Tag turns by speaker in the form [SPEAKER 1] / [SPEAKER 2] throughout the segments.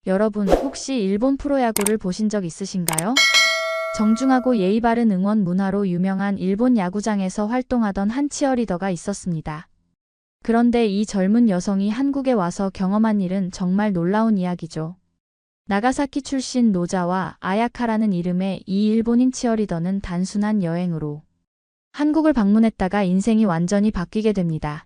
[SPEAKER 1] 여러분, 혹시 일본 프로야구를 보신 적 있으신가요? 정중하고 예의 바른 응원 문화로 유명한 일본 야구장에서 활동하던 한 치어리더가 있었습니다. 그런데 이 젊은 여성이 한국에 와서 경험한 일은 정말 놀라운 이야기죠. 나가사키 출신 노자와 아야카라는 이름의 이 일본인 치어리더는 단순한 여행으로 한국을 방문했다가 인생이 완전히 바뀌게 됩니다.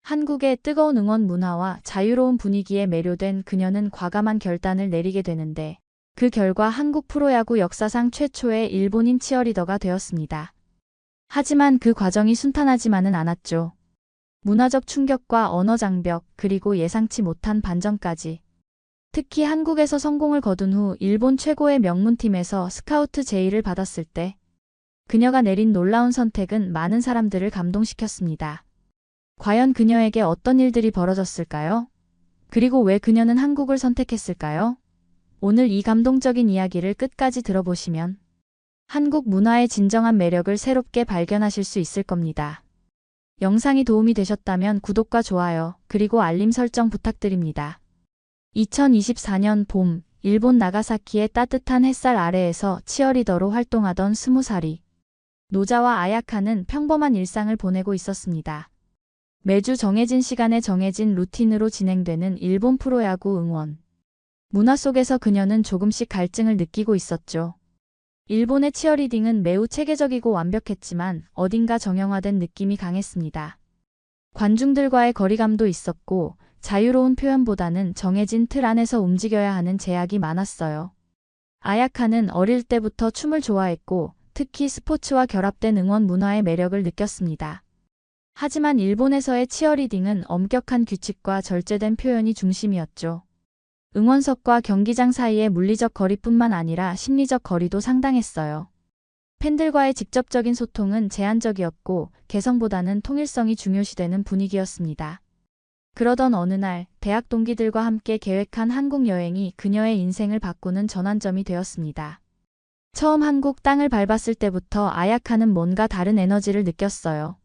[SPEAKER 1] 한국의 뜨거운 응원 문화와 자유로운 분위기에 매료된 그녀는 과감한 결단을 내리게 되는데, 그 결과 한국 프로야구 역사상 최초의 일본인 치어리더가 되었습니다. 하지만 그 과정이 순탄하지만은 않았죠. 문화적 충격과 언어 장벽, 그리고 예상치 못한 반전까지. 특히 한국에서 성공을 거둔 후 일본 최고의 명문팀에서 스카우트 제의를 받았을 때 그녀가 내린 놀라운 선택은 많은 사람들을 감동시켰습니다. 과연 그녀에게 어떤 일들이 벌어졌을까요? 그리고 왜 그녀는 한국을 선택했을까요? 오늘 이 감동적인 이야기를 끝까지 들어보시면 한국 문화의 진정한 매력을 새롭게 발견하실 수 있을 겁니다. 영상이 도움이 되셨다면 구독과 좋아요, 그리고 알림 설정 부탁드립니다. 2024년 봄, 일본 나가사키의 따뜻한 햇살 아래에서 치어리더로 활동하던 20살이 노자와 아야카는 평범한 일상을 보내고 있었습니다. 매주 정해진 시간에 정해진 루틴으로 진행되는 일본 프로야구 응원 문화 속에서 그녀는 조금씩 갈증을 느끼고 있었죠. 일본의 치어리딩은 매우 체계적이고 완벽했지만 어딘가 정형화된 느낌이 강했습니다. 관중들과의 거리감도 있었고 자유로운 표현보다는 정해진 틀 안에서 움직여야 하는 제약이 많았어요. 아야카는 어릴 때부터 춤을 좋아했고 특히 스포츠와 결합된 응원 문화의 매력을 느꼈습니다. 하지만 일본에서의 치어리딩은 엄격한 규칙과 절제된 표현이 중심이었죠. 응원석과 경기장 사이의 물리적 거리뿐만 아니라 심리적 거리도 상당했어요. 팬들과의 직접적인 소통은 제한적이었고 개성보다는 통일성이 중요시되는 분위기였습니다. 그러던 어느 날 대학 동기들과 함께 계획한 한국 여행이 그녀의 인생을 바꾸는 전환점이 되었습니다. 처음 한국 땅을 밟았을 때부터 아야카는 뭔가 다른 에너지를 느꼈어요.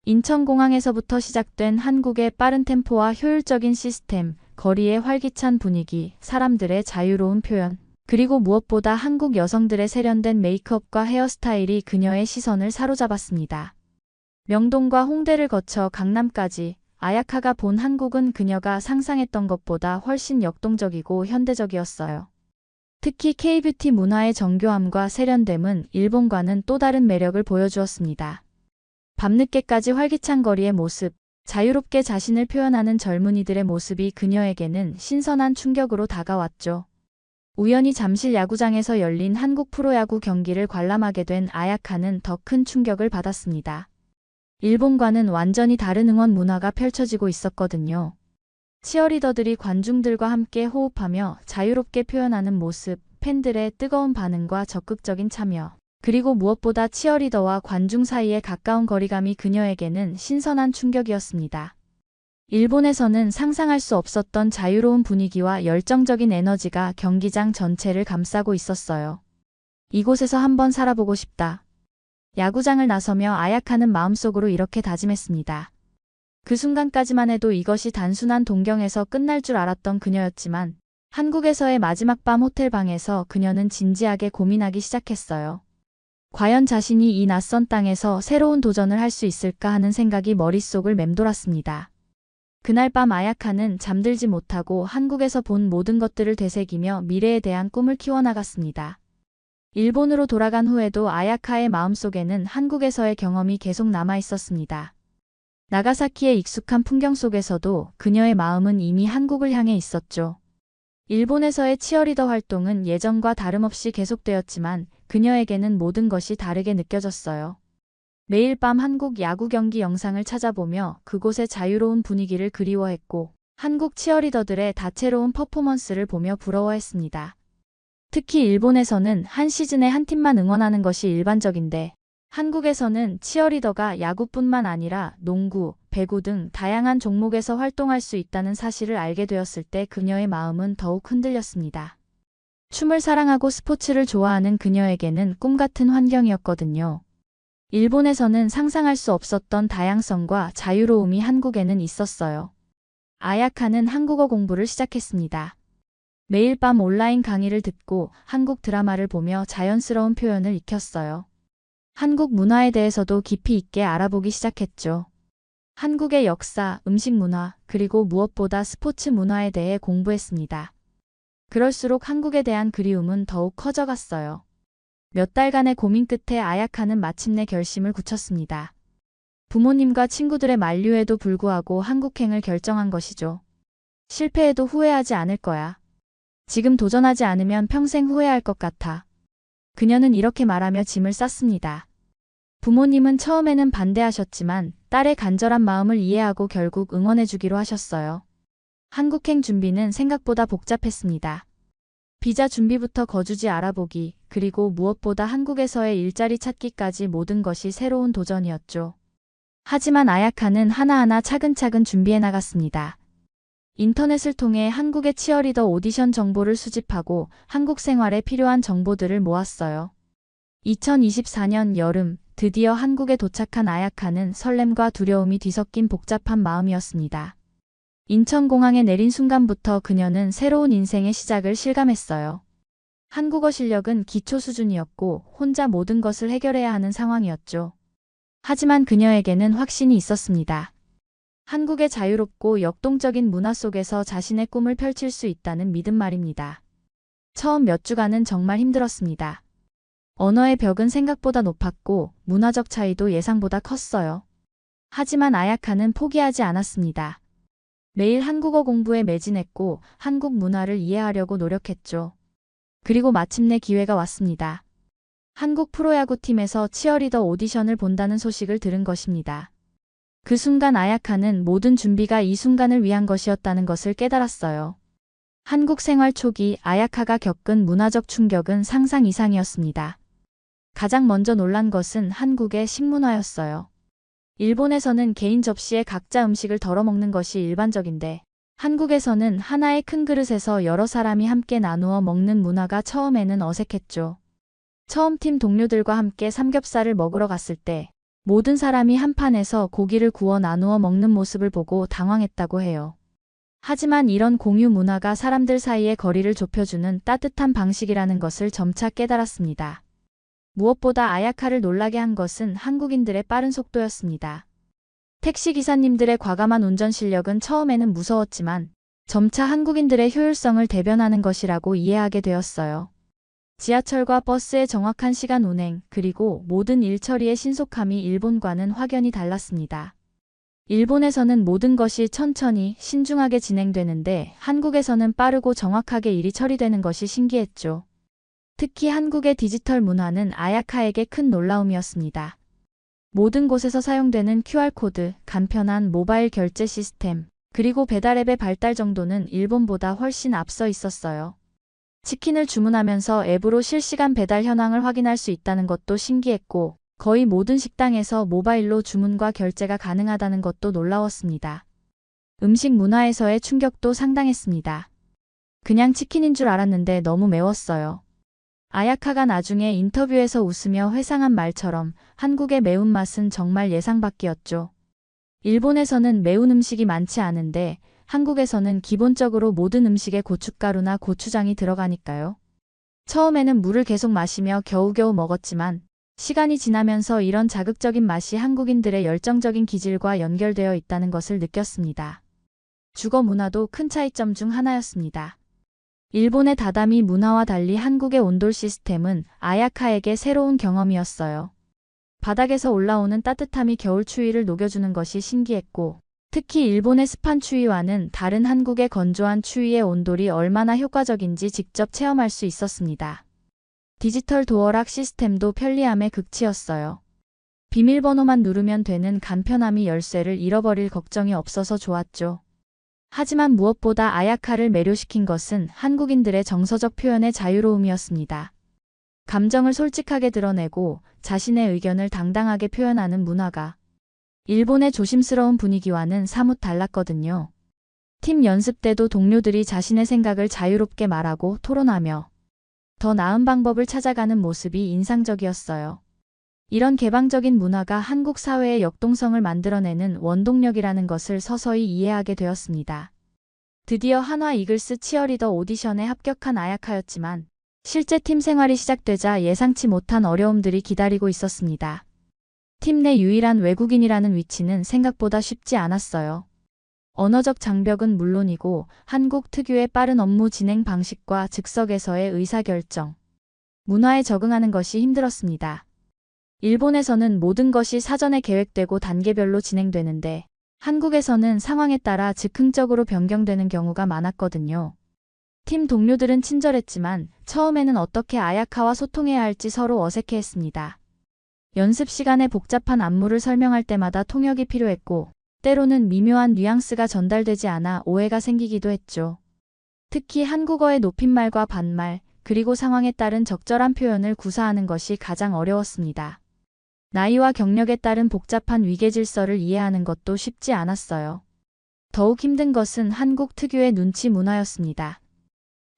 [SPEAKER 1] 인천공항에서부터 시작된 한국의 빠른 템포와 효율적인 시스템, 거리의 활기찬 분위기, 사람들의 자유로운 표현, 그리고 무엇보다 한국 여성들의 세련된 메이크업과 헤어스타일이 그녀의 시선을 사로잡았습니다. 명동과 홍대를 거쳐 강남까지 아야카가 본 한국은 그녀가 상상했던 것보다 훨씬 역동적이고 현대적이었어요. 특히 K-뷰티 문화의 정교함과 세련됨은 일본과는 또 다른 매력을 보여주었습니다. 밤늦게까지 활기찬 거리의 모습, 자유롭게 자신을 표현하는 젊은이들의 모습이 그녀에게는 신선한 충격으로 다가왔죠. 우연히 잠실 야구장에서 열린 한국 프로야구 경기를 관람하게 된 아야카는 더 큰 충격을 받았습니다. 일본과는 완전히 다른 응원 문화가 펼쳐지고 있었거든요. 치어리더들이 관중들과 함께 호흡하며 자유롭게 표현하는 모습, 팬들의 뜨거운 반응과 적극적인 참여, 그리고 무엇보다 치어리더와 관중 사이의 가까운 거리감이 그녀에게는 신선한 충격이었습니다. 일본에서는 상상할 수 없었던 자유로운 분위기와 열정적인 에너지가 경기장 전체를 감싸고 있었어요. 이곳에서 한번 살아보고 싶다. 야구장을 나서며 아야카는 마음속으로 이렇게 다짐했습니다. 그 순간까지만 해도 이것이 단순한 동경에서 끝날 줄 알았던 그녀였지만 한국에서의 마지막 밤 호텔방에서 그녀는 진지하게 고민하기 시작했어요. 과연 자신이 이 낯선 땅에서 새로운 도전을 할 수 있을까 하는 생각이 머릿속을 맴돌았습니다. 그날 밤 아야카는 잠들지 못하고 한국에서 본 모든 것들을 되새기며 미래에 대한 꿈을 키워나갔습니다. 일본으로 돌아간 후에도 아야카의 마음속에는 한국에서의 경험이 계속 남아있었습니다. 나가사키의 익숙한 풍경 속에서도 그녀의 마음은 이미 한국을 향해 있었죠. 일본에서의 치어리더 활동은 예전과 다름없이 계속되었지만 그녀에게는 모든 것이 다르게 느껴졌어요. 매일 밤 한국 야구 경기 영상을 찾아보며 그곳의 자유로운 분위기를 그리워했고 한국 치어리더들의 다채로운 퍼포먼스를 보며 부러워했습니다. 특히 일본에서는 한 시즌에 한 팀만 응원하는 것이 일반적인데 한국에서는 치어리더가 야구뿐만 아니라 농구, 배구 등 다양한 종목에서 활동할 수 있다는 사실을 알게 되었을 때 그녀의 마음은 더욱 흔들렸습니다. 춤을 사랑하고 스포츠를 좋아하는 그녀에게는 꿈같은 환경이었거든요. 일본에서는 상상할 수 없었던 다양성과 자유로움이 한국에는 있었어요. 아야카는 한국어 공부를 시작했습니다. 매일 밤 온라인 강의를 듣고 한국 드라마를 보며 자연스러운 표현을 익혔어요. 한국 문화에 대해서도 깊이 있게 알아보기 시작했죠. 한국의 역사, 음식 문화, 그리고 무엇보다 스포츠 문화에 대해 공부했습니다. 그럴수록 한국에 대한 그리움은 더욱 커져갔어요. 몇 달간의 고민 끝에 아야카는 마침내 결심을 굳혔습니다. 부모님과 친구들의 만류에도 불구하고 한국행을 결정한 것이죠. 실패해도 후회하지 않을 거야. 지금 도전하지 않으면 평생 후회할 것 같아. 그녀는 이렇게 말하며 짐을 쌌습니다. 부모님은 처음에는 반대하셨지만 딸의 간절한 마음을 이해하고 결국 응원해주기로 하셨어요. 한국행 준비는 생각보다 복잡했습니다. 비자 준비부터 거주지 알아보기, 그리고 무엇보다 한국에서의 일자리 찾기까지 모든 것이 새로운 도전이었죠. 하지만 아야카는 하나하나 차근차근 준비해 나갔습니다. 인터넷을 통해 한국의 치어리더 오디션 정보를 수집하고 한국 생활에 필요한 정보들을 모았어요. 2024년 여름, 드디어 한국에 도착한 아야카는 설렘과 두려움이 뒤섞인 복잡한 마음이었습니다. 인천공항에 내린 순간부터 그녀는 새로운 인생의 시작을 실감했어요. 한국어 실력은 기초 수준이었고 혼자 모든 것을 해결해야 하는 상황이었죠. 하지만 그녀에게는 확신이 있었습니다. 한국의 자유롭고 역동적인 문화 속에서 자신의 꿈을 펼칠 수 있다는 믿음 말입니다. 처음 몇 주간은 정말 힘들었습니다. 언어의 벽은 생각보다 높았고 문화적 차이도 예상보다 컸어요. 하지만 아야카는 포기하지 않았습니다. 매일 한국어 공부에 매진했고 한국 문화를 이해하려고 노력했죠. 그리고 마침내 기회가 왔습니다. 한국 프로야구팀에서 치어리더 오디션을 본다는 소식을 들은 것입니다. 그 순간 아야카는 모든 준비가 이 순간을 위한 것이었다는 것을 깨달았어요. 한국 생활 초기 아야카가 겪은 문화적 충격은 상상 이상이었습니다. 가장 먼저 놀란 것은 한국의 식문화였어요. 일본에서는 개인 접시에 각자 음식을 덜어 먹는 것이 일반적인데 한국에서는 하나의 큰 그릇에서 여러 사람이 함께 나누어 먹는 문화가 처음에는 어색했죠. 처음 팀 동료들과 함께 삼겹살을 먹으러 갔을 때 모든 사람이 한 판에서 고기를 구워 나누어 먹는 모습을 보고 당황했다고 해요. 하지만 이런 공유 문화가 사람들 사이의 거리를 좁혀주는 따뜻한 방식이라는 것을 점차 깨달았습니다. 무엇보다 아야카를 놀라게 한 것은 한국인들의 빠른 속도였습니다. 택시기사님들의 과감한 운전 실력은 처음에는 무서웠지만 점차 한국인들의 효율성을 대변하는 것이라고 이해하게 되었어요. 지하철과 버스의 정확한 시간 운행, 그리고 모든 일 처리의 신속함이 일본과는 확연히 달랐습니다. 일본에서는 모든 것이 천천히, 신중하게 진행되는데 한국에서는 빠르고 정확하게 일이 처리되는 것이 신기했죠. 특히 한국의 디지털 문화는 아야카에게 큰 놀라움이었습니다. 모든 곳에서 사용되는 QR코드, 간편한 모바일 결제 시스템, 그리고 배달앱의 발달 정도는 일본보다 훨씬 앞서 있었어요. 치킨을 주문하면서 앱으로 실시간 배달 현황을 확인할 수 있다는 것도 신기했고, 거의 모든 식당에서 모바일로 주문과 결제가 가능하다는 것도 놀라웠습니다. 음식 문화에서의 충격도 상당했습니다. 그냥 치킨인 줄 알았는데 너무 매웠어요. 아야카가 나중에 인터뷰에서 웃으며 회상한 말처럼 한국의 매운맛은 정말 예상 밖이었죠. 일본에서는 매운 음식이 많지 않은데 한국에서는 기본적으로 모든 음식에 고춧가루나 고추장이 들어가니까요. 처음에는 물을 계속 마시며 겨우겨우 먹었지만 시간이 지나면서 이런 자극적인 맛이 한국인들의 열정적인 기질과 연결되어 있다는 것을 느꼈습니다. 주거 문화도 큰 차이점 중 하나였습니다. 일본의 다다미 문화와 달리 한국의 온돌 시스템은 아야카에게 새로운 경험이었어요. 바닥에서 올라오는 따뜻함이 겨울 추위를 녹여주는 것이 신기했고, 특히 일본의 습한 추위와는 다른 한국의 건조한 추위의 온돌이 얼마나 효과적인지 직접 체험할 수 있었습니다. 디지털 도어락 시스템도 편리함의 극치였어요. 비밀번호만 누르면 되는 간편함이 열쇠를 잃어버릴 걱정이 없어서 좋았죠. 하지만 무엇보다 아야카를 매료시킨 것은 한국인들의 정서적 표현의 자유로움이었습니다. 감정을 솔직하게 드러내고 자신의 의견을 당당하게 표현하는 문화가 일본의 조심스러운 분위기와는 사뭇 달랐거든요. 팀 연습 때도 동료들이 자신의 생각을 자유롭게 말하고 토론하며 더 나은 방법을 찾아가는 모습이 인상적이었어요. 이런 개방적인 문화가 한국 사회의 역동성을 만들어내는 원동력이라는 것을 서서히 이해하게 되었습니다. 드디어 한화 이글스 치어리더 오디션에 합격한 아야카였지만 실제 팀 생활이 시작되자 예상치 못한 어려움들이 기다리고 있었습니다. 팀 내 유일한 외국인이라는 위치는 생각보다 쉽지 않았어요. 언어적 장벽은 물론이고 한국 특유의 빠른 업무 진행 방식과 즉석에서의 의사결정, 문화에 적응하는 것이 힘들었습니다. 일본에서는 모든 것이 사전에 계획되고 단계별로 진행되는데 한국에서는 상황에 따라 즉흥적으로 변경되는 경우가 많았거든요. 팀 동료들은 친절했지만 처음에는 어떻게 아야카와 소통해야 할지 서로 어색해했습니다. 연습 시간에 복잡한 안무를 설명할 때마다 통역이 필요했고 때로는 미묘한 뉘앙스가 전달되지 않아 오해가 생기기도 했죠. 특히 한국어의 높임말과 반말, 그리고 상황에 따른 적절한 표현을 구사하는 것이 가장 어려웠습니다. 나이와 경력에 따른 복잡한 위계질서를 이해하는 것도 쉽지 않았어요. 더욱 힘든 것은 한국 특유의 눈치 문화였습니다.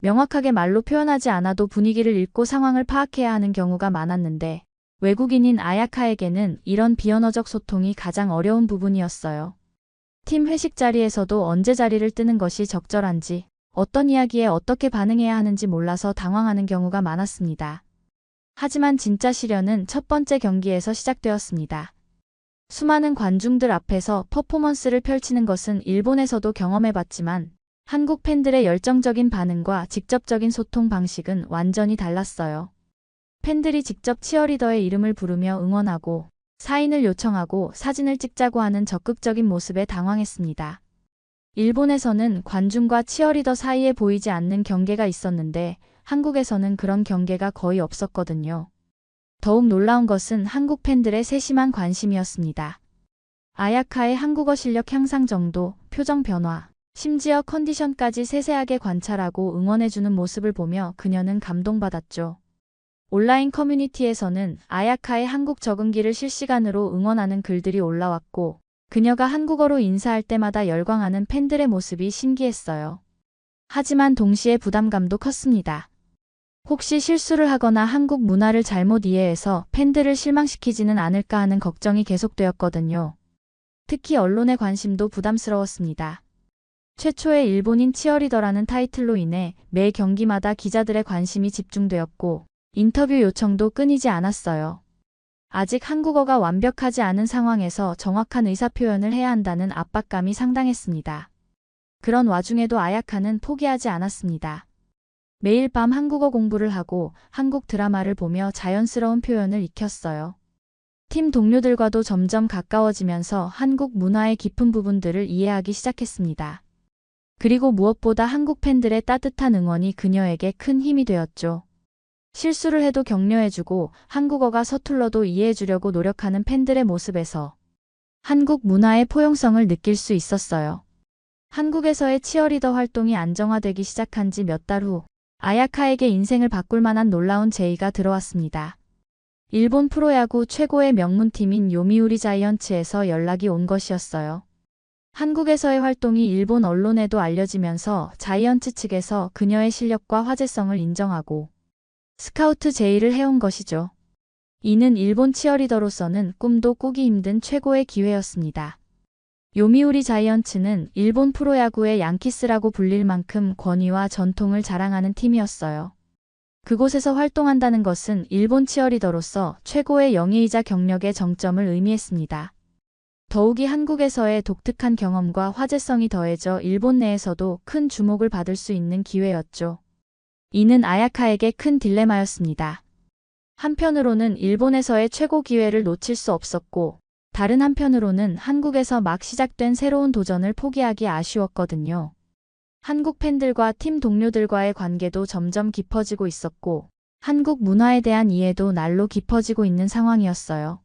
[SPEAKER 1] 명확하게 말로 표현하지 않아도 분위기를 읽고 상황을 파악해야 하는 경우가 많았는데 외국인인 아야카에게는 이런 비언어적 소통이 가장 어려운 부분이었어요. 팀 회식 자리에서도 언제 자리를 뜨는 것이 적절한지, 어떤 이야기에 어떻게 반응해야 하는지 몰라서 당황하는 경우가 많았습니다. 하지만 진짜 시련은 첫 번째 경기에서 시작되었습니다. 수많은 관중들 앞에서 퍼포먼스를 펼치는 것은 일본에서도 경험해봤지만 한국 팬들의 열정적인 반응과 직접적인 소통 방식은 완전히 달랐어요. 팬들이 직접 치어리더의 이름을 부르며 응원하고 사인을 요청하고 사진을 찍자고 하는 적극적인 모습에 당황했습니다. 일본에서는 관중과 치어리더 사이에 보이지 않는 경계가 있었는데 한국에서는 그런 경계가 거의 없었거든요. 더욱 놀라운 것은 한국 팬들의 세심한 관심이었습니다. 아야카의 한국어 실력 향상 정도, 표정 변화, 심지어 컨디션까지 세세하게 관찰하고 응원해주는 모습을 보며 그녀는 감동받았죠. 온라인 커뮤니티에서는 아야카의 한국 적응기를 실시간으로 응원하는 글들이 올라왔고 그녀가 한국어로 인사할 때마다 열광하는 팬들의 모습이 신기했어요. 하지만 동시에 부담감도 컸습니다. 혹시 실수를 하거나 한국 문화를 잘못 이해해서 팬들을 실망시키지는 않을까 하는 걱정이 계속되었거든요. 특히 언론의 관심도 부담스러웠습니다. 최초의 일본인 치어리더라는 타이틀로 인해 매 경기마다 기자들의 관심이 집중되었고 인터뷰 요청도 끊이지 않았어요. 아직 한국어가 완벽하지 않은 상황에서 정확한 의사표현을 해야 한다는 압박감이 상당했습니다. 그런 와중에도 아야카는 포기하지 않았습니다. 매일 밤 한국어 공부를 하고 한국 드라마를 보며 자연스러운 표현을 익혔어요. 팀 동료들과도 점점 가까워지면서 한국 문화의 깊은 부분들을 이해하기 시작했습니다. 그리고 무엇보다 한국 팬들의 따뜻한 응원이 그녀에게 큰 힘이 되었죠. 실수를 해도 격려해주고 한국어가 서툴러도 이해해주려고 노력하는 팬들의 모습에서 한국 문화의 포용성을 느낄 수 있었어요. 한국에서의 치어리더 활동이 안정화되기 시작한 지 몇 달 후 아야카에게 인생을 바꿀 만한 놀라운 제의가 들어왔습니다. 일본 프로야구 최고의 명문팀인 요미우리 자이언츠에서 연락이 온 것이었어요. 한국에서의 활동이 일본 언론에도 알려지면서 자이언츠 측에서 그녀의 실력과 화제성을 인정하고 스카우트 제의를 해온 것이죠. 이는 일본 치어리더로서는 꿈도 꾸기 힘든 최고의 기회였습니다. 요미우리 자이언츠는 일본 프로야구의 양키스라고 불릴 만큼 권위와 전통을 자랑하는 팀이었어요. 그곳에서 활동한다는 것은 일본 치어리더로서 최고의 영예이자 경력의 정점을 의미했습니다. 더욱이 한국에서의 독특한 경험과 화제성이 더해져 일본 내에서도 큰 주목을 받을 수 있는 기회였죠. 이는 아야카에게 큰 딜레마였습니다. 한편으로는 일본에서의 최고 기회를 놓칠 수 없었고 다른 한편으로는 한국에서 막 시작된 새로운 도전을 포기하기 아쉬웠거든요. 한국 팬들과 팀 동료들과의 관계도 점점 깊어지고 있었고 한국 문화에 대한 이해도 날로 깊어지고 있는 상황이었어요.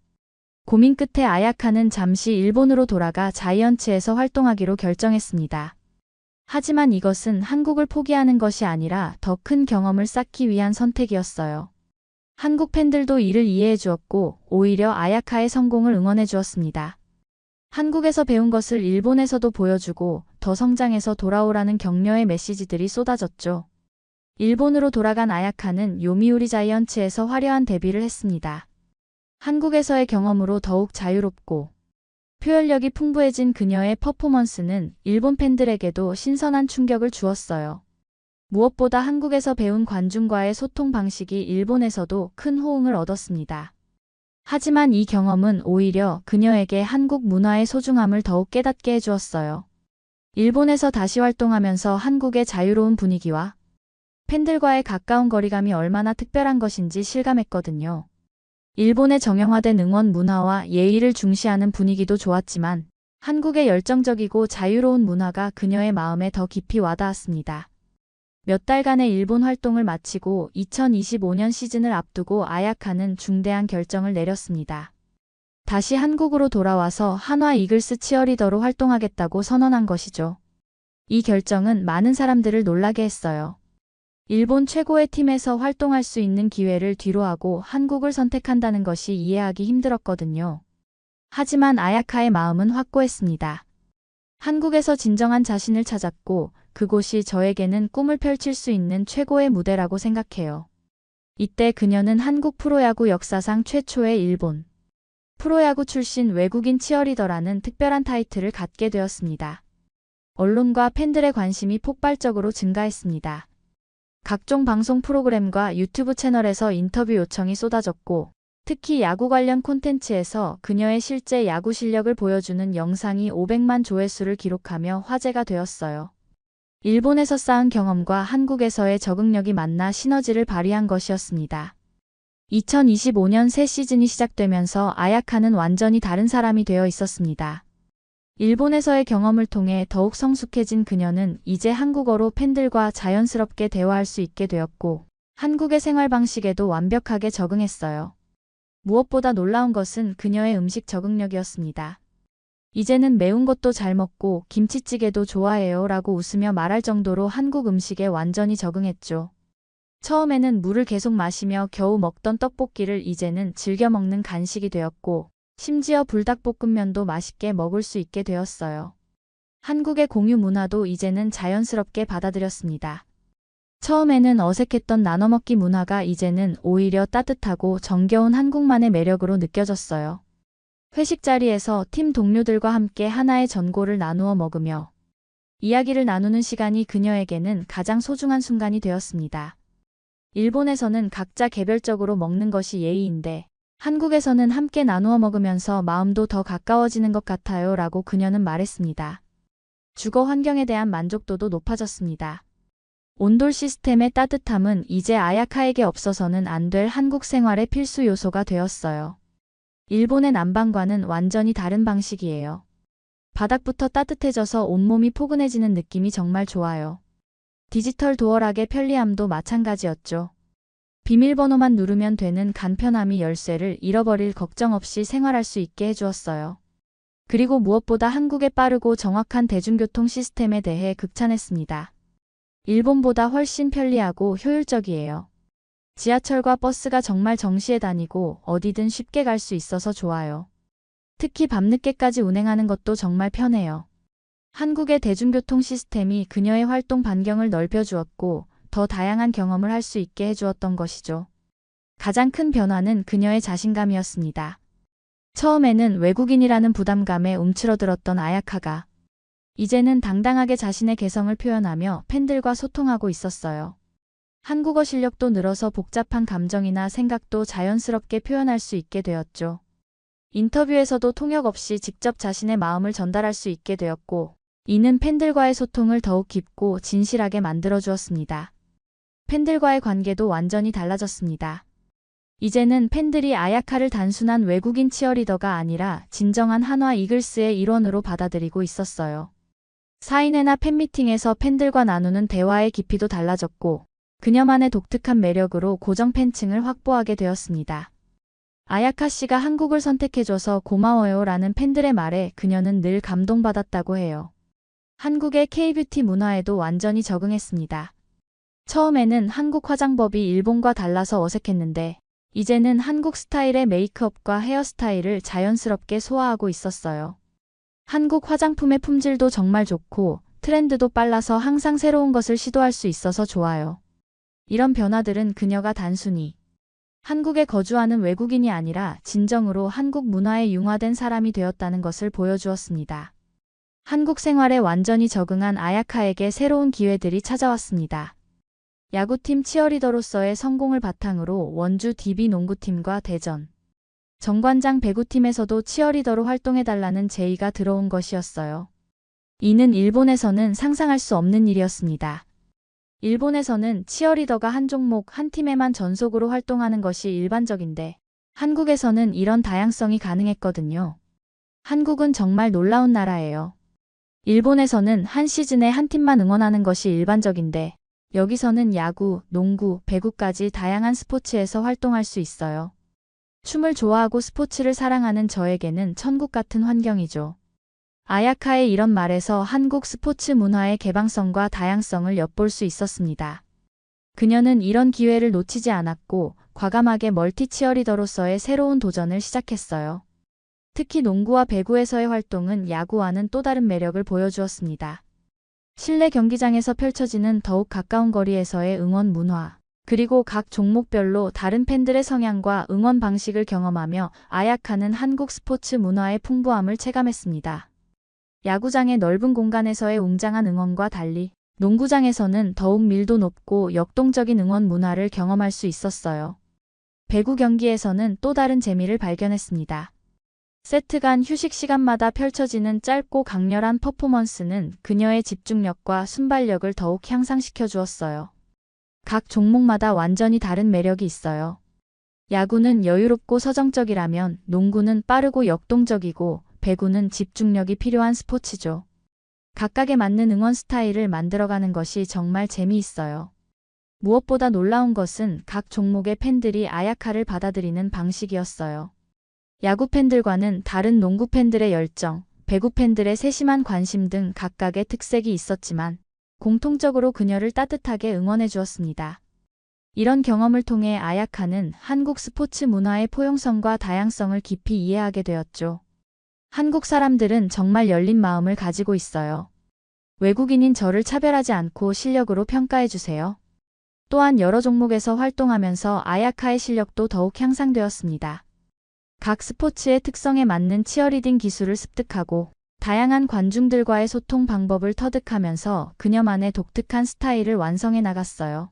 [SPEAKER 1] 고민 끝에 아야카는 잠시 일본으로 돌아가 자이언츠에서 활동하기로 결정했습니다. 하지만 이것은 한국을 포기하는 것이 아니라 더 큰 경험을 쌓기 위한 선택이었어요. 한국 팬들도 이를 이해해 주었고 오히려 아야카의 성공을 응원해 주었습니다. 한국에서 배운 것을 일본에서도 보여주고 더 성장해서 돌아오라는 격려의 메시지들이 쏟아졌죠. 일본으로 돌아간 아야카는 요미우리 자이언츠에서 화려한 데뷔를 했습니다. 한국에서의 경험으로 더욱 자유롭고 표현력이 풍부해진 그녀의 퍼포먼스는 일본 팬들에게도 신선한 충격을 주었어요. 무엇보다 한국에서 배운 관중과의 소통 방식이 일본에서도 큰 호응을 얻었습니다. 하지만 이 경험은 오히려 그녀에게 한국 문화의 소중함을 더욱 깨닫게 해주었어요. 일본에서 다시 활동하면서 한국의 자유로운 분위기와 팬들과의 가까운 거리감이 얼마나 특별한 것인지 실감했거든요. 일본의 정형화된 응원 문화와 예의를 중시하는 분위기도 좋았지만 한국의 열정적이고 자유로운 문화가 그녀의 마음에 더 깊이 와닿았습니다. 몇 달간의 일본 활동을 마치고 2025년 시즌을 앞두고 아야카는 중대한 결정을 내렸습니다. 다시 한국으로 돌아와서 한화 이글스 치어리더로 활동하겠다고 선언한 것이죠. 이 결정은 많은 사람들을 놀라게 했어요. 일본 최고의 팀에서 활동할 수 있는 기회를 뒤로하고 한국을 선택한다는 것이 이해하기 힘들었거든요. 하지만 아야카의 마음은 확고했습니다. 한국에서 진정한 자신을 찾았고 그곳이 저에게는 꿈을 펼칠 수 있는 최고의 무대라고 생각해요. 이때 그녀는 한국 프로야구 역사상 최초의 일본 프로야구 출신 외국인 치어리더라는 특별한 타이틀을 갖게 되었습니다. 언론과 팬들의 관심이 폭발적으로 증가했습니다. 각종 방송 프로그램과 유튜브 채널에서 인터뷰 요청이 쏟아졌고 특히 야구 관련 콘텐츠에서 그녀의 실제 야구 실력을 보여주는 영상이 500만 조회수를 기록하며 화제가 되었어요. 일본에서 쌓은 경험과 한국에서의 적응력이 만나 시너지를 발휘한 것이었습니다. 2025년 새 시즌이 시작되면서 아야카는 완전히 다른 사람이 되어 있었습니다. 일본에서의 경험을 통해 더욱 성숙해진 그녀는 이제 한국어로 팬들과 자연스럽게 대화할 수 있게 되었고 한국의 생활 방식에도 완벽하게 적응했어요. 무엇보다 놀라운 것은 그녀의 음식 적응력이었습니다. 이제는 매운 것도 잘 먹고 김치찌개도 좋아해요 라고 웃으며 말할 정도로 한국 음식에 완전히 적응했죠. 처음에는 물을 계속 마시며 겨우 먹던 떡볶이를 이제는 즐겨 먹는 간식이 되었고 심지어 불닭볶음면도 맛있게 먹을 수 있게 되었어요. 한국의 공유 문화도 이제는 자연스럽게 받아들였습니다. 처음에는 어색했던 나눠먹기 문화가 이제는 오히려 따뜻하고 정겨운 한국만의 매력으로 느껴졌어요. 회식 자리에서 팀 동료들과 함께 하나의 전골을 나누어 먹으며 이야기를 나누는 시간이 그녀에게는 가장 소중한 순간이 되었습니다. 일본에서는 각자 개별적으로 먹는 것이 예의인데 한국에서는 함께 나누어 먹으면서 마음도 더 가까워지는 것 같아요 라고 그녀는 말했습니다. 주거 환경에 대한 만족도도 높아졌습니다. 온돌 시스템의 따뜻함은 이제 아야카에게 없어서는 안 될 한국 생활의 필수 요소가 되었어요. 일본의 난방과는 완전히 다른 방식이에요. 바닥부터 따뜻해져서 온몸이 포근해지는 느낌이 정말 좋아요. 디지털 도어락의 편리함도 마찬가지였죠. 비밀번호만 누르면 되는 간편함이 열쇠를 잃어버릴 걱정 없이 생활할 수 있게 해주었어요. 그리고 무엇보다 한국의 빠르고 정확한 대중교통 시스템에 대해 극찬했습니다. 일본보다 훨씬 편리하고 효율적이에요. 지하철과 버스가 정말 정시에 다니고 어디든 쉽게 갈 수 있어서 좋아요. 특히 밤늦게까지 운행하는 것도 정말 편해요. 한국의 대중교통 시스템이 그녀의 활동 반경을 넓혀주었고 더 다양한 경험을 할 수 있게 해주었던 것이죠. 가장 큰 변화는 그녀의 자신감이었습니다. 처음에는 외국인이라는 부담감에 움츠러들었던 아야카가 이제는 당당하게 자신의 개성을 표현하며 팬들과 소통하고 있었어요. 한국어 실력도 늘어서 복잡한 감정이나 생각도 자연스럽게 표현할 수 있게 되었죠. 인터뷰에서도 통역 없이 직접 자신의 마음을 전달할 수 있게 되었고, 이는 팬들과의 소통을 더욱 깊고 진실하게 만들어주었습니다. 팬들과의 관계도 완전히 달라졌습니다. 이제는 팬들이 아야카를 단순한 외국인 치어리더가 아니라 진정한 한화 이글스의 일원으로 받아들이고 있었어요. 사인회나 팬미팅에서 팬들과 나누는 대화의 깊이도 달라졌고, 그녀만의 독특한 매력으로 고정 팬층을 확보하게 되었습니다. 아야카 씨가 한국을 선택해줘서 고마워요 라는 팬들의 말에 그녀는 늘 감동받았다고 해요. 한국의 K-뷰티 문화에도 완전히 적응했습니다. 처음에는 한국 화장법이 일본과 달라서 어색했는데 이제는 한국 스타일의 메이크업과 헤어스타일을 자연스럽게 소화하고 있었어요. 한국 화장품의 품질도 정말 좋고 트렌드도 빨라서 항상 새로운 것을 시도할 수 있어서 좋아요. 이런 변화들은 그녀가 단순히 한국에 거주하는 외국인이 아니라 진정으로 한국 문화에 융화된 사람이 되었다는 것을 보여주었습니다. 한국 생활에 완전히 적응한 아야카에게 새로운 기회들이 찾아왔습니다. 야구팀 치어리더로서의 성공을 바탕으로 원주 DB 농구팀과 대전 정관장 배구팀에서도 치어리더로 활동해달라는 제의가 들어온 것이었어요. 이는 일본에서는 상상할 수 없는 일이었습니다. 일본에서는 치어리더가 한 종목 한 팀에만 전속으로 활동하는 것이 일반적인데 한국에서는 이런 다양성이 가능했거든요. 한국은 정말 놀라운 나라예요. 일본에서는 한 시즌에 한 팀만 응원하는 것이 일반적인데 여기서는 야구, 농구, 배구까지 다양한 스포츠에서 활동할 수 있어요. 춤을 좋아하고 스포츠를 사랑하는 저에게는 천국 같은 환경이죠. 아야카의 이런 말에서 한국 스포츠 문화의 개방성과 다양성을 엿볼 수 있었습니다. 그녀는 이런 기회를 놓치지 않았고 과감하게 멀티 치어리더로서의 새로운 도전을 시작했어요. 특히 농구와 배구에서의 활동은 야구와는 또 다른 매력을 보여주었습니다. 실내 경기장에서 펼쳐지는 더욱 가까운 거리에서의 응원 문화, 그리고 각 종목별로 다른 팬들의 성향과 응원 방식을 경험하며 아야카는 한국 스포츠 문화의 풍부함을 체감했습니다. 야구장의 넓은 공간에서의 웅장한 응원과 달리 농구장에서는 더욱 밀도 높고 역동적인 응원 문화를 경험할 수 있었어요. 배구 경기에서는 또 다른 재미를 발견했습니다. 세트 간 휴식 시간마다 펼쳐지는 짧고 강렬한 퍼포먼스는 그녀의 집중력과 순발력을 더욱 향상시켜 주었어요. 각 종목마다 완전히 다른 매력이 있어요. 야구는 여유롭고 서정적이라면 농구는 빠르고 역동적이고 배구는 집중력이 필요한 스포츠죠. 각각에 맞는 응원 스타일을 만들어가는 것이 정말 재미있어요. 무엇보다 놀라운 것은 각 종목의 팬들이 아야카를 받아들이는 방식이었어요. 야구 팬들과는 다른 농구 팬들의 열정, 배구 팬들의 세심한 관심 등 각각의 특색이 있었지만 공통적으로 그녀를 따뜻하게 응원해 주었습니다. 이런 경험을 통해 아야카는 한국 스포츠 문화의 포용성과 다양성을 깊이 이해하게 되었죠. 한국 사람들은 정말 열린 마음을 가지고 있어요. 외국인인 저를 차별하지 않고 실력으로 평가해 주세요. 또한 여러 종목에서 활동하면서 아야카의 실력도 더욱 향상되었습니다. 각 스포츠의 특성에 맞는 치어리딩 기술을 습득하고 다양한 관중들과의 소통 방법을 터득하면서 그녀만의 독특한 스타일을 완성해 나갔어요.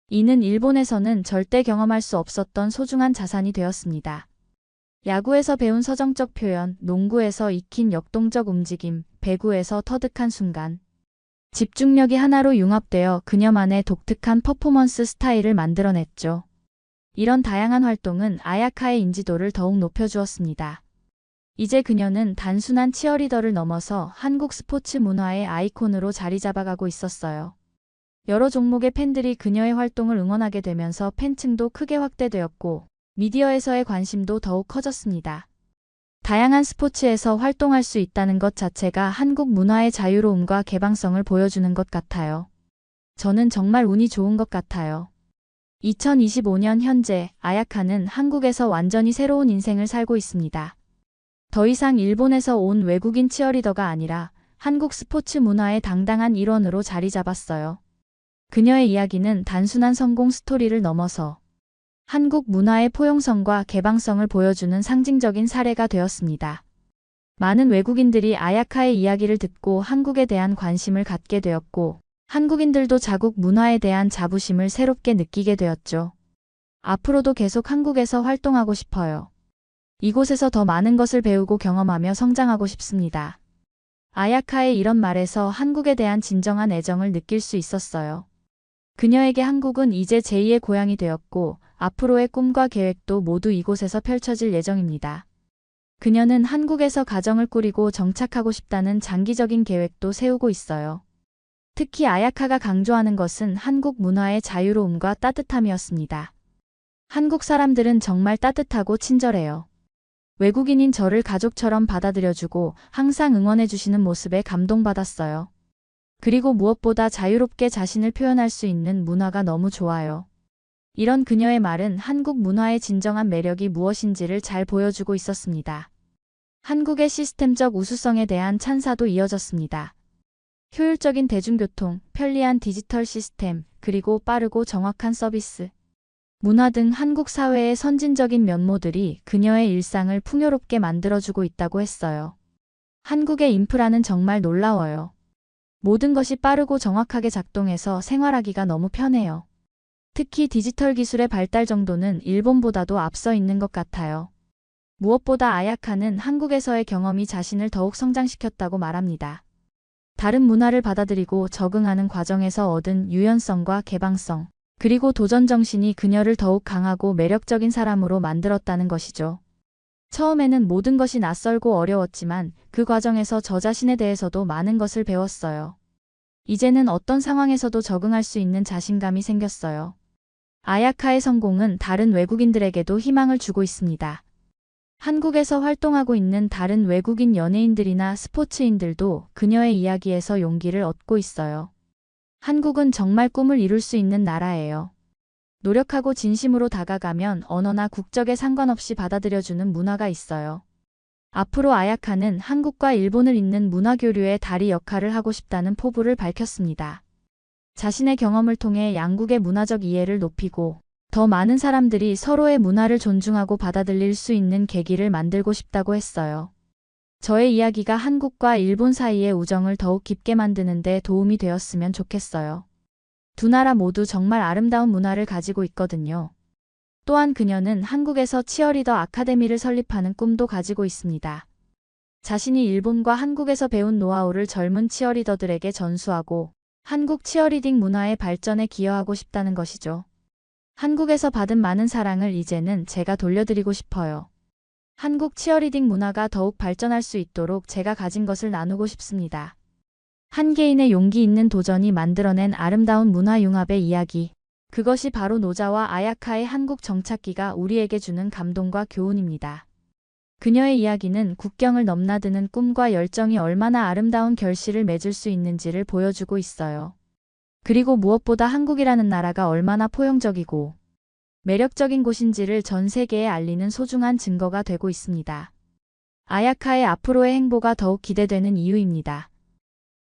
[SPEAKER 1] 이는 일본에서는 절대 경험할 수 없었던 소중한 자산이 되었습니다. 야구에서 배운 서정적 표현, 농구에서 익힌 역동적 움직임, 배구에서 터득한 순간. 집중력이 하나로 융합되어 그녀만의 독특한 퍼포먼스 스타일을 만들어냈죠. 이런 다양한 활동은 아야카의 인지도를 더욱 높여주었습니다. 이제 그녀는 단순한 치어리더를 넘어서 한국 스포츠 문화의 아이콘으로 자리 잡아가고 있었어요. 여러 종목의 팬들이 그녀의 활동을 응원하게 되면서 팬층도 크게 확대되었고 미디어에서의 관심도 더욱 커졌습니다. 다양한 스포츠에서 활동할 수 있다는 것 자체가 한국 문화의 자유로움과 개방성을 보여주는 것 같아요. 저는 정말 운이 좋은 것 같아요. 2025년 현재 아야카는 한국에서 완전히 새로운 인생을 살고 있습니다. 더 이상 일본에서 온 외국인 치어리더가 아니라 한국 스포츠 문화의 당당한 일원으로 자리 잡았어요. 그녀의 이야기는 단순한 성공 스토리를 넘어서 한국 문화의 포용성과 개방성을 보여주는 상징적인 사례가 되었습니다. 많은 외국인들이 아야카의 이야기를 듣고 한국에 대한 관심을 갖게 되었고 한국인들도 자국 문화에 대한 자부심을 새롭게 느끼게 되었죠. 앞으로도 계속 한국에서 활동하고 싶어요. 이곳에서 더 많은 것을 배우고 경험하며 성장하고 싶습니다. 아야카의 이런 말에서 한국에 대한 진정한 애정을 느낄 수 있었어요. 그녀에게 한국은 이제 제2의 고향이 되었고 앞으로의 꿈과 계획도 모두 이곳에서 펼쳐질 예정입니다. 그녀는 한국에서 가정을 꾸리고 정착하고 싶다는 장기적인 계획도 세우고 있어요. 특히 아야카가 강조하는 것은 한국 문화의 자유로움과 따뜻함이었습니다. 한국 사람들은 정말 따뜻하고 친절해요. 외국인인 저를 가족처럼 받아들여주고 항상 응원해주시는 모습에 감동받았어요. 그리고 무엇보다 자유롭게 자신을 표현할 수 있는 문화가 너무 좋아요. 이런 그녀의 말은 한국 문화의 진정한 매력이 무엇인지를 잘 보여주고 있었습니다. 한국의 시스템적 우수성에 대한 찬사도 이어졌습니다. 효율적인 대중교통, 편리한 디지털 시스템, 그리고 빠르고 정확한 서비스. 문화 등 한국 사회의 선진적인 면모들이 그녀의 일상을 풍요롭게 만들어주고 있다고 했어요. 한국의 인프라는 정말 놀라워요. 모든 것이 빠르고 정확하게 작동해서 생활하기가 너무 편해요. 특히 디지털 기술의 발달 정도는 일본보다도 앞서 있는 것 같아요. 무엇보다 아야카는 한국에서의 경험이 자신을 더욱 성장시켰다고 말합니다. 다른 문화를 받아들이고 적응하는 과정에서 얻은 유연성과 개방성, 그리고 도전 정신이 그녀를 더욱 강하고 매력적인 사람으로 만들었다는 것이죠. 처음에는 모든 것이 낯설고 어려웠지만 그 과정에서 저 자신에 대해서도 많은 것을 배웠어요. 이제는 어떤 상황에서도 적응할 수 있는 자신감이 생겼어요. 아야카의 성공은 다른 외국인들에게도 희망을 주고 있습니다. 한국에서 활동하고 있는 다른 외국인 연예인들이나 스포츠인들도 그녀의 이야기에서 용기를 얻고 있어요. 한국은 정말 꿈을 이룰 수 있는 나라예요. 노력하고 진심으로 다가가면 언어나 국적에 상관없이 받아들여주는 문화가 있어요. 앞으로 아야카는 한국과 일본을 잇는 문화교류의 다리 역할을 하고 싶다는 포부를 밝혔습니다. 자신의 경험을 통해 양국의 문화적 이해를 높이고 더 많은 사람들이 서로의 문화를 존중하고 받아들일 수 있는 계기를 만들고 싶다고 했어요. 저의 이야기가 한국과 일본 사이의 우정을 더욱 깊게 만드는 데 도움이 되었으면 좋겠어요. 두 나라 모두 정말 아름다운 문화를 가지고 있거든요. 또한 그녀는 한국에서 치어리더 아카데미를 설립하는 꿈도 가지고 있습니다. 자신이 일본과 한국에서 배운 노하우를 젊은 치어리더들에게 전수하고 한국 치어리딩 문화의 발전에 기여하고 싶다는 것이죠. 한국에서 받은 많은 사랑을 이제는 제가 돌려드리고 싶어요. 한국 치어리딩 문화가 더욱 발전할 수 있도록 제가 가진 것을 나누고 싶습니다. 한 개인의 용기 있는 도전이 만들어낸 아름다운 문화 융합의 이야기. 그것이 바로 노자와 아야카의 한국 정착기가 우리에게 주는 감동과 교훈입니다. 그녀의 이야기는 국경을 넘나드는 꿈과 열정이 얼마나 아름다운 결실을 맺을 수 있는지를 보여주고 있어요. 그리고 무엇보다 한국이라는 나라가 얼마나 포용적이고 매력적인 곳인지를 전 세계에 알리는 소중한 증거가 되고 있습니다. 아야카의 앞으로의 행보가 더욱 기대되는 이유입니다.